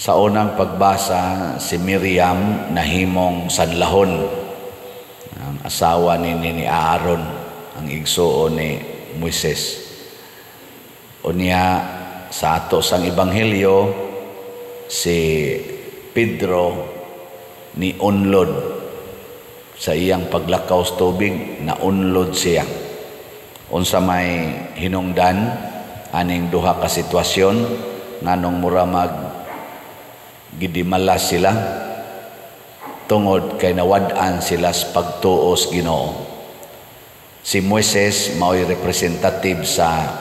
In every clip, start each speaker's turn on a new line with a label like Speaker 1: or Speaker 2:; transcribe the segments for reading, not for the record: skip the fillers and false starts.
Speaker 1: Sa unang pagbasa, si Miriam nahimong sanlahon, ang asawa ni Aaron, ang igsuo ni Moises. Unya sa ato sang ebanghelyo, si Pedro ni unlod sa iyang paglakaw sa tubig, na unlod siya. Unsa may hinungdan aning duha ka sitwasyon nganong muramag gidimalas sila tungod kay nawad-an sila sa pagtuo sa Ginoo. Si Moises mao'y representative sa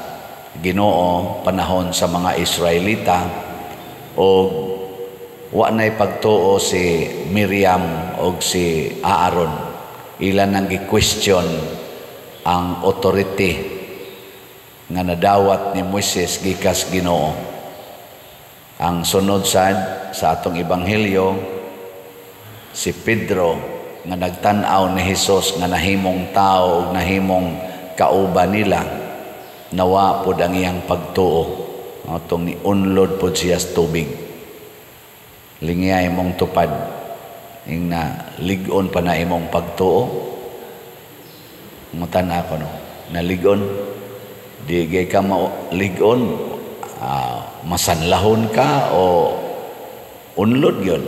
Speaker 1: Ginoo panahon sa mga Israelita, o wa na'y pagtuo si Miriam o si Aaron. Ilan nang gi-question ang authority nga nadawat ni Moises gikas Ginoo. Ang sunod sad sa atong ebanghelyo, si Pedro nga nagtan-aw ni Hesus nga nahimong tao ug nahimong kauban nila, nawa pod ang iyang pagtuo. Atong ni unlod pod siya sa tubig. Lingya imong tupad ing na lig-on pa na imong pagtuo. Mutan ako no, naligon di gay ka lig-on, masanlahon ka o unlod yun.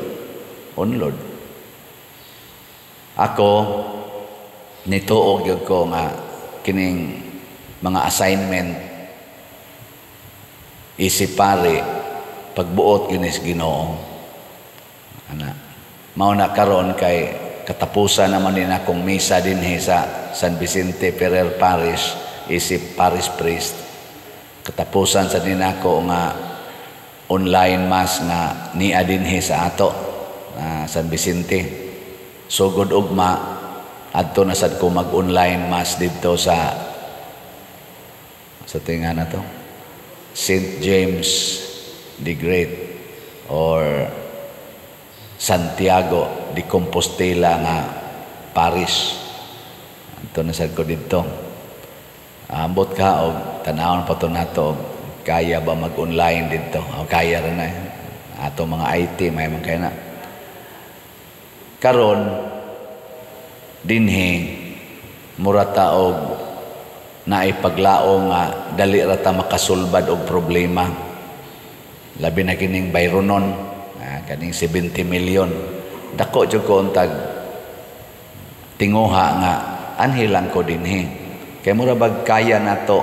Speaker 1: Unlod. Ako nituog yun ko nga kining mga assignment isipari pagbuot yun is Ginoo. Mao na karon kay katapusan naman din akong misa dinhi sa San Vicente Ferrer Parish, isip parish priest. Katapusan sa din ako nga online mass nga niya dinhi sa ato San Vicente. Sugod ugma adto na sad ko mag-online mass dito sa tinga na to, St. James the Great or Santiago de Compostela nga parish. Ito na sad ko dito. Ambot ka o tanawon pa to nato, kaya ba mag-online dito? O kaya rin na. Ato mga IT, may man kaya na. Karon, dinhi, murata og naipaglaong nga dali rata makasulbad og problema. Labi na kining Byronon, kaning 70 million. Dako jud ko untag tinguha nga anhilang ko dinhi. Kay mura bag kaya nato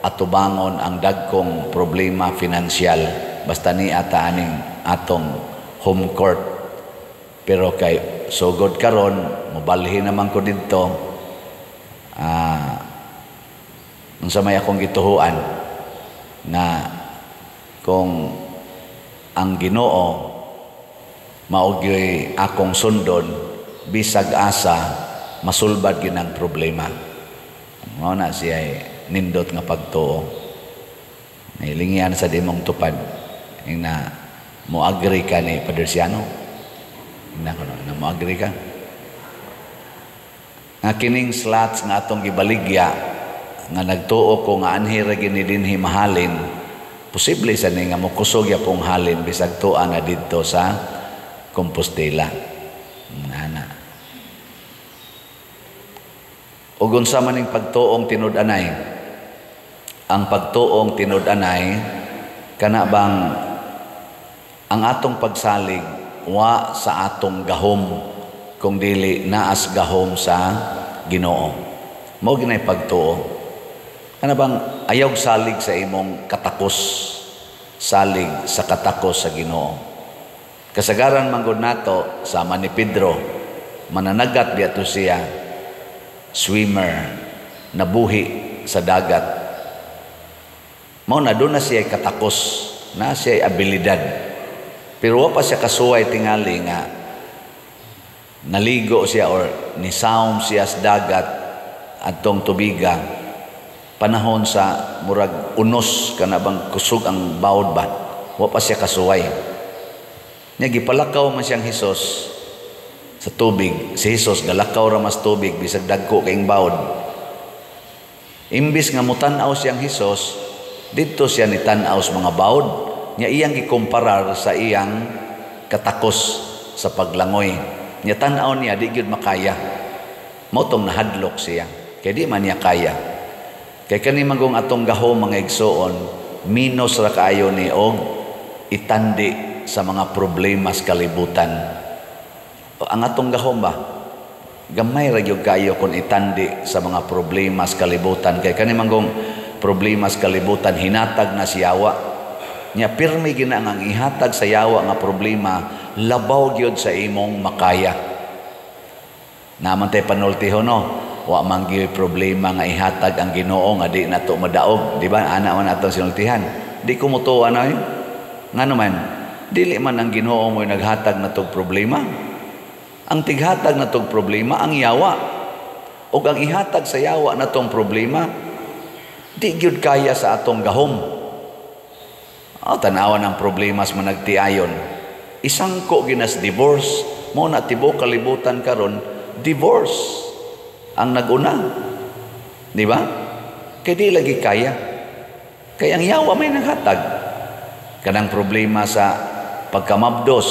Speaker 1: atubangon ang dagkong problema finansyal basta ni ata aning atong home court. Pero kay sugod karon mobalhin naman ko didto, unsa may akong gituhuan nga kung ang Ginoo maugyoy akong sundon, bisag asa masulbad ginang problema. Mao na siya nindot nga pagtuo. Nailingyan sa dimong tupad ing na moagri ka ni Padre Siano. Na moagri ka. Nga kining slots nga atong gibaligya nga nagtuo ko nga anhi ra gini dinhi mahalin, posible sa ni nga mokusog ya pong halin bisag tuan na didto sa Compostela. Nana. Ug unsa man ning pagtuong tinud-anay? Ang pagtuong tinud-anay kana bang ang atong pagsalig wa sa atong gahom kung dili naas gahom sa Ginoo. Mao ginay pagtuo. Kana bang ayaw salig sa imong katakos, salig sa katakos sa Ginoo. Kasagaran manggod nato sama ni Pedro, mananagat diato siya, swimmer, nabuhi sa dagat. Mao na doon na siya katakos, na siya abilidad. Pero wa pa siya kasuway tingali nga naligo siya or nisaom siya sa dagat adtong tubiga. Panahon sa murag unos kana bang kusog ang bawod ba? Wa pa siya kasuway. Nya gipalakaw man siyang Hesus sa tubig. Si Hesus galakaw ra mas tubig bisag dagko kaing bawod. Imbis nga mutan-aw siyang Hesus, dito siya nitan-aw sa mga bawod nya iyang gikomparar sa iyang katakos sa paglangoy. Nya tan-aw niya di gyud makaya. Mao tong nahadlok siya. Kay di man niya kaya. Kay kani magong atong gahom mga igsoon, minus ra kaayo ni og itandi sa mga problema sa kalibutan. Ang atong gahom ba, gamay ra gyud kayo kung itandi sa mga problema sa kalibutan. Kay kani manggong problema sa kalibutan hinatag na si yawa. Nya pirmi gina ang ihatag sa yawa nga problema, labaw gyud sa imong makaya. Naman tay panultiho no, wa man gyud problema nga ihatag ang Ginoo nga di nato madaog, di ba? Ana man atong sinultihan. Di ko mutuwa na yun. Ngano man, dili man ang Ginoo mo naghatag na tog problema. Ang tighatag na tog problema ang yawa. O ang ihatag sa yawa na tong problema, di gyud kaya sa atong gahom. Tanawan ang problemas managtiayon. Isang ko ginas divorce, mo na tibo kalibutan karon, divorce ang naguna. Di ba? Kaya di lagi kaya. Kaya ang yawa may naghatag. Kanang problema sa pagkamabdos,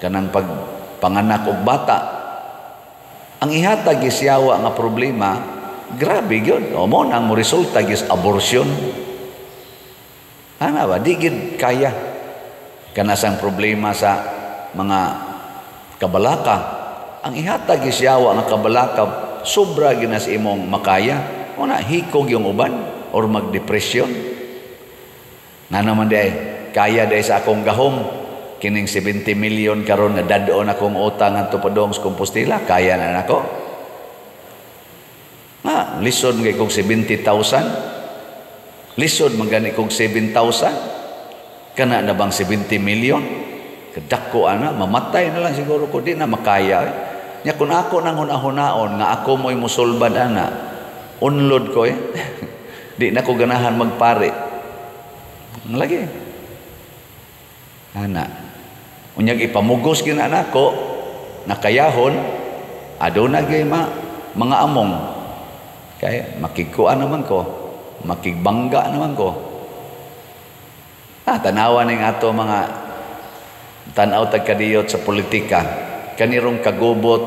Speaker 1: kanang pagpanganak og bata. Ang ihatag is yawa nga problema, grabe yun. O mo nang mo resulta is abortion. Ano ba? Di gid kaya. Kanasang problema sa mga kabalaka. Ang ihatag is yawa nga kabalaka, sobra ginas imong makaya. O na, hikog yung uban or magdepresyon. Na naman day, kaya day sa akong gahom, kining 70 million karon nga dadoon akong utang at tupadong sa Compostela, kaya na nako. Lisod kay kong 70,000. Lisod magani kong 7,000. Kana na bang 70 million? Kadako ana, mamatay na lang siguro ko, di na makaya. Nya kung ako nang hunahunaon nga ako mo'y musulbad ana, unlod ko di na ko ganahan magpare. Lagi. Ana. Unyag ipamugos gina nako, nakayahon, aduna gyud mga among. Kaya makigkuan naman ko, makigbangga naman ko. Tanawan ning ato mga tanaw tagkadiyot sa politika. Kanirong kagubot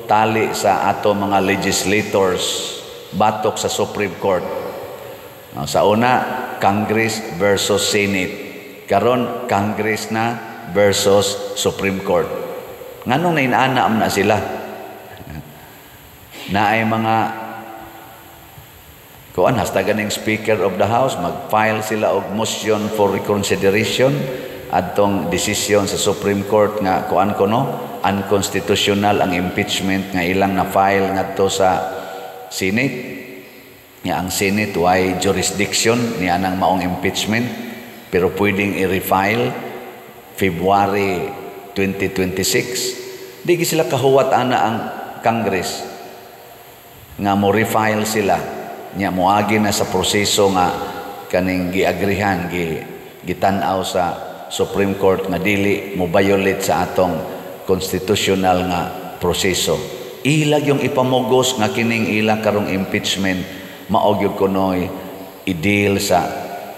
Speaker 1: tali sa ato mga legislators batok sa Supreme Court. Sa una, Congress versus Senate. Karon Congress na versus Supreme Court. Nganong nainanaam na sila? Na ay mga kuan hasta ganing Speaker of the House mag-file sila og motion for reconsideration adtong desisyon sa Supreme Court nga kuan kono unconstitutional ang impeachment nga ilang na-file ngadto sa Senate. Nga ang Senate way jurisdiction ni anang maong impeachment pero pwedeng i-refile February 2026. Di sila kahuwat ana ang Congress nga mo refile sila. Nya moagi na sa proseso nga kaning giagrihan gitan-aw sa Supreme Court nga dili mo violate sa atong constitutional nga proseso. Ilag yung ipamugos nga kining ila karong impeachment maog yung kunoy i-deal sa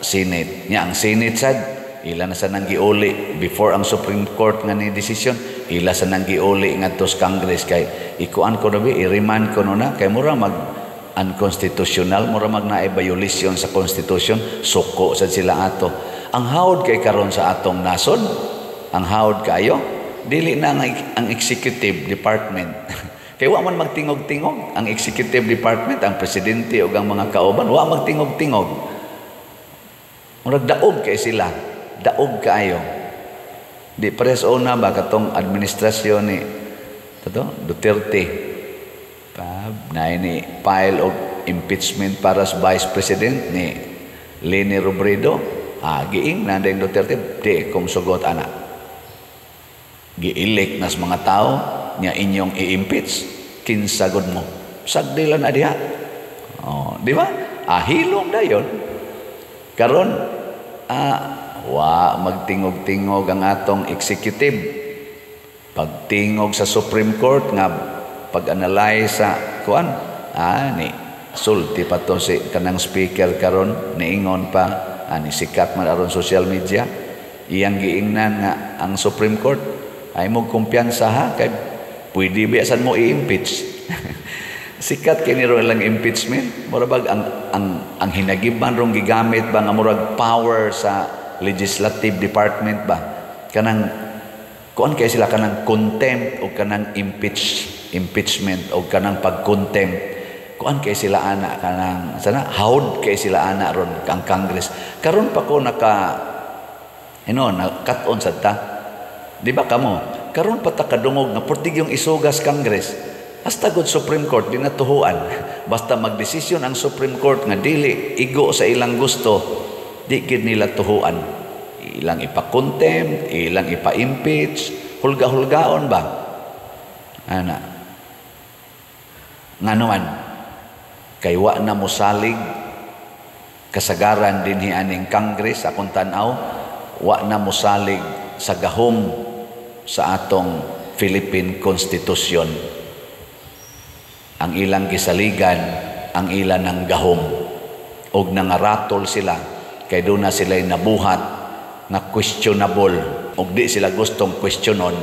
Speaker 1: Senate. Nya ang Senate sad ila na sa nang giuli before ang Supreme Court nga ni decision, ila sa nang giuli ngadto sa Congress kay ikuan ko na i-remand ko na kay mura mag unconstitutional, mura magnaay violation sa Constitution, suko sad sila ato. Ang hawd kay karon sa atong nasod, ang hawd kayo, dili na ang executive department. Kaya wa man magtingog-tingog ang executive department, ang presidente o ang mga kauban, wa magtingog-tingog. Murag daog kay sila, daog kayo. Di pares una ba katong administrasyon ni Duterte. Na ini file of impeachment para sa Vice President ni Leni Robredo. Giing na din Duterte, di kong sugot anak. Gi-elect nas mga tao niya inyong i-impeach. Kinsagod mo. Sagdilan na diha. Di ba? Hilom na yun. Karon, magtingog-tingog ang atong executive. Pagtingog sa Supreme Court nga pag-analyze sa kuan ni sulti pa to si kanang speaker karon niingon pa ni sikat man aron social media iyang giingnan nga ang Supreme Court ay mo kumpiyansa ha kay pwede biyasan mo i-impeach. Sikat kini ro lang impeachment. Murag ang hinagiban rong gigamit ba nga murag power sa legislative department ba kanang kuan kay sila kanang contempt o kanang impeachment o kanang pag-contempt. Kuan kay sila ana kanang sana hawd kay sila ana ron ang Congress. Karon pa ko nakakat-on sa ta. Di ba kamo? Karon pa ta kadungog nga portig yung isugas Congress. Hasta good Supreme Court di natuhuan. Basta magdesisyon ang Supreme Court nga dili igo sa ilang gusto, di gid nila tuhuan. Ilang ipa-contempt, ilang ipa-impeach, hulga-hulgaon ba? Ana. Nganuman kay wa na mosalig kasagaran dinhi aning Congress akong tan-aw, wa na mosalig sa gahom sa atong Philippine Constitution. Ang ilang gisaligan, ang ilan ng gahom. Og nangaratol sila, kay doon na sila'y nabuhat na questionable. Og di sila gustong questionon,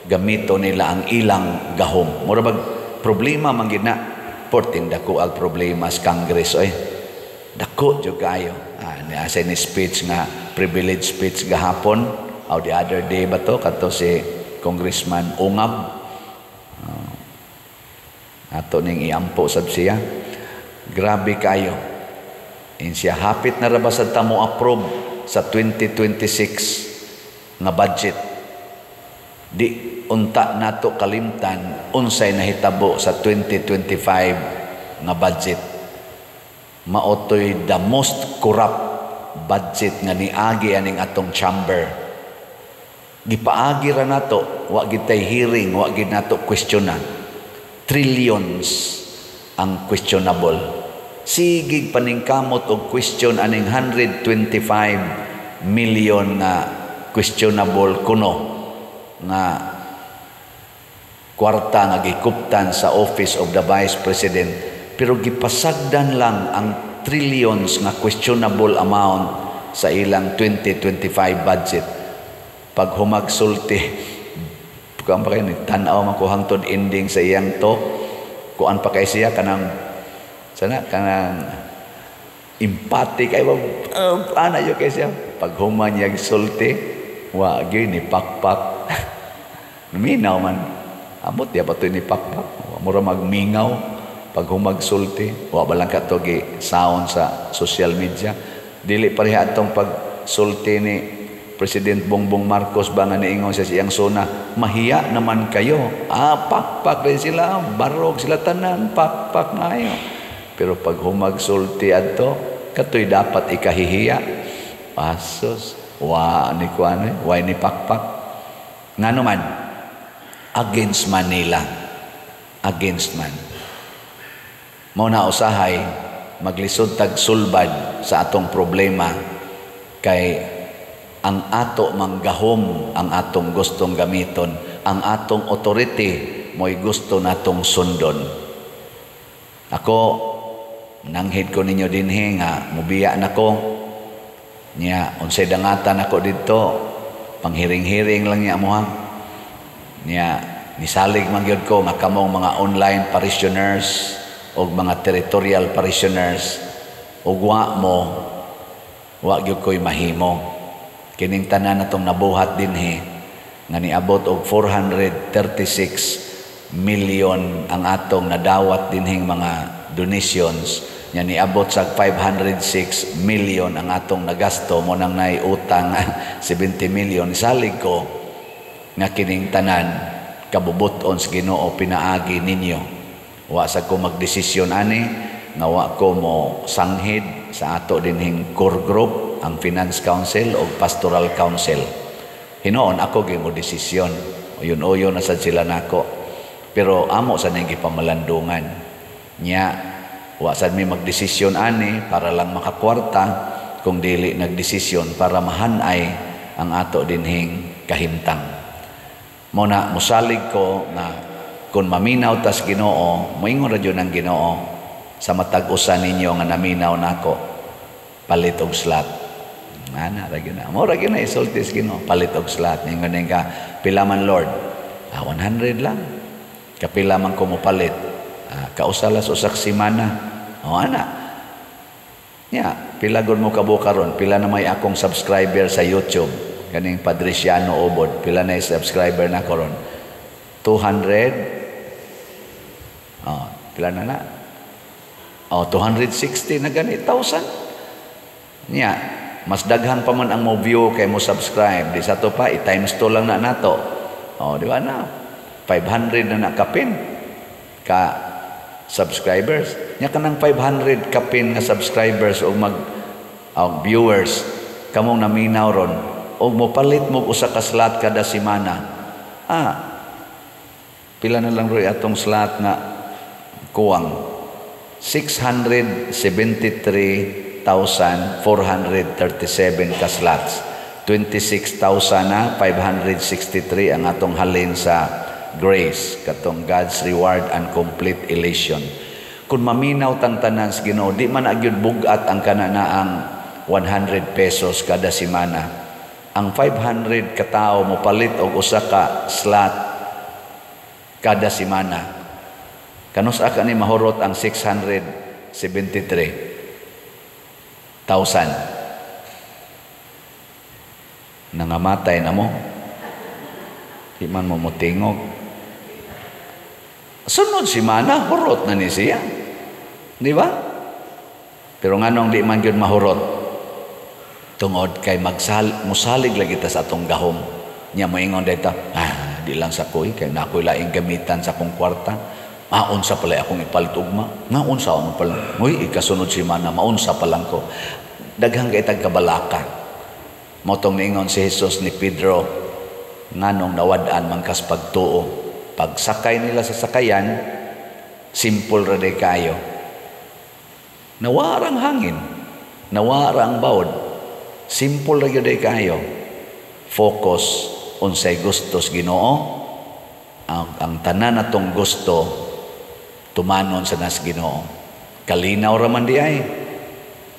Speaker 1: gamito nila ang ilang gahom. Murabag problema man gid na. Porting dako ang problema sa Congress. Dako jud kayo. Nasa ni speech nga, privilege speech gahapon. The other day ba to? Kato si Congressman Ungab. Ato ning iampo sab siya. Grabe kayo. Siya hapit na rabas sa tamo approve sa 2026 nga budget. Di unta nato kalimtan unsay nahitabo sa 2025 nga budget. Maotoy the most corrupt budget nga niagi aning atong chamber. Gipaagi ra nato, wa gid tay hearing, wa gid nato questionan. Trillions ang questionable. Sigig paningkamot og question aning 125 million nga questionable kuno nga kwarta nga gikuptan sa Office of the Vice President, pero gipasagdan lang ang trillions nga questionable amount sa ilang 2025 budget. Pag humagsulti kuan pa kayo, tanaw makuhang tod ending sa iyang to, kuan pa kay siya kanang empathic kay ana yo kay siya pag human niya sulti wa gyud ni pakpak. Minaw man amot ya patoy ni pakpak mura magmingaw pag humagsulti wa ba lang kato gi sound sa social media. Dili pareha atong pagsulti ni President Bongbong Marcos ba nga niingon sa siyang sona, mahiya naman kayo. Pakpak rin sila, barog sila tanan, pakpak na kayo. Pero pag humagsulti adto, katoy dapat ikahihiya. Pasos, wa ni pakpak. Nga naman, against Manila. Against man. Mao na usahay, maglisod tag sulbad sa atong problema kay ang ato manggahom ang atong gustong gamiton, ang atong authority mo'y gusto natong sundon. Ako nanghid ko ninyo dinhi nga mubiya nako niya unsay dangatan ako didto panghiring-hiring lang niya mo niya nisalig man gyud ko nga kamong mga online parishioners o mga territorial parishioners ug wa gyud ko'y mahimo. Kining tanan natong nabuhat dinhi nga niabot og 436 million ang atong nadawat dinhing mga donations, nya niabot sa 506 million ang atong nagasto mo nang naiutang 70 million. Salig ko nga kining tanan kabubuton sa Ginoo pinaagi ninyo. Wa sa ko magdesisyon ani nga wa ko mo sanghid sa ato dinhing core group, ang Finance Council o Pastoral Council. Hinoon ako gyud mo desisyon. Uyon-uyon na sad sila nako. Pero amo sa nang gipamalandungan. Nya wa sad mi magdesisyon ani para lang makakwarta kung dili nagdesisyon para mahanay ang ato dinhing kahimtang. Mo na musalig ko na kung maminaw tas Ginoo, moingon ra jud ang Ginoo sa matag usa ninyo nga naminaw nako palit og slot. Ana ra gyud na. Mo ra gyud na isultis Ginoo, palit og slot ningon ka pila man Lord. 100 lang. Kapila man ko mo palit. Kausalas usak semana. O ana. Pila gud mo kabuka ron, pila na may akong subscriber sa YouTube. Kaning Padriciano Obod, pila na subscriber na ko ron. 200. Pila na. 260 na gani 1,000. Mas daghan pa man ang mo view kay mo subscribe. Di sa to pa i-times 2 lang na nato. Di ba na? 500 na nakapin ka subscribers. Nya kanang 500 kapin nga subscribers o viewers kamong naminaw ron o mo palit mo usa ka slot kada semana. Pila na lang roy atong slot nga kuwang 673,437 ka slots. 26,563 ang atong halin sa grace, katong God's reward and complete elation. Kung maminaw tang tanan sa Ginoo, di man agyud bugat ang kananaang 100 pesos kada semana. Ang 500 ka tawo mo palit og usa ka slot kada semana. Kanus aka ni mahurot ang 673,000. Nangamatay na mo. Di man mo mutingog. Sunod semana, hurot na ni siya. Di ba? Pero nganong di man yun mahurot. Tungod kay musalig lagi ta sa atong gahom. Nya moingon dito, di lang sa koy, kay na ako'y laing gamitan sa akong kwarta. Maunsa pala akong ipalit ugma. Maunsa ako pala. Uy, ikasunod semana, maunsa pa lang ko. Daghang kay tagkabalaka. Motong niingon si Jesus ni Pedro, nganong nawadaan man kas pagtuo. Pagsakay nila sa sakayan, simple ra day kayo. Nawarang hangin, nawarang bawod. Simple ra gyud day kayo. Focus unsay gustos Ginoo. Ang tanan natong gusto tumanon sa nas Ginoo. Kalinaw ra man di ay.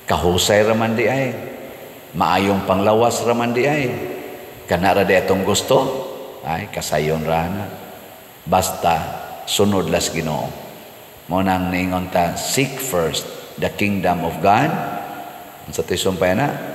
Speaker 1: Kahusay ra man di ay. Maayong panglawas raman di ay. Kanara di atong gusto, ay kasayon rana. Basta sunod las Ginoo. Mo nang ningon ta, seek first the kingdom of God. Sa tisong pa na,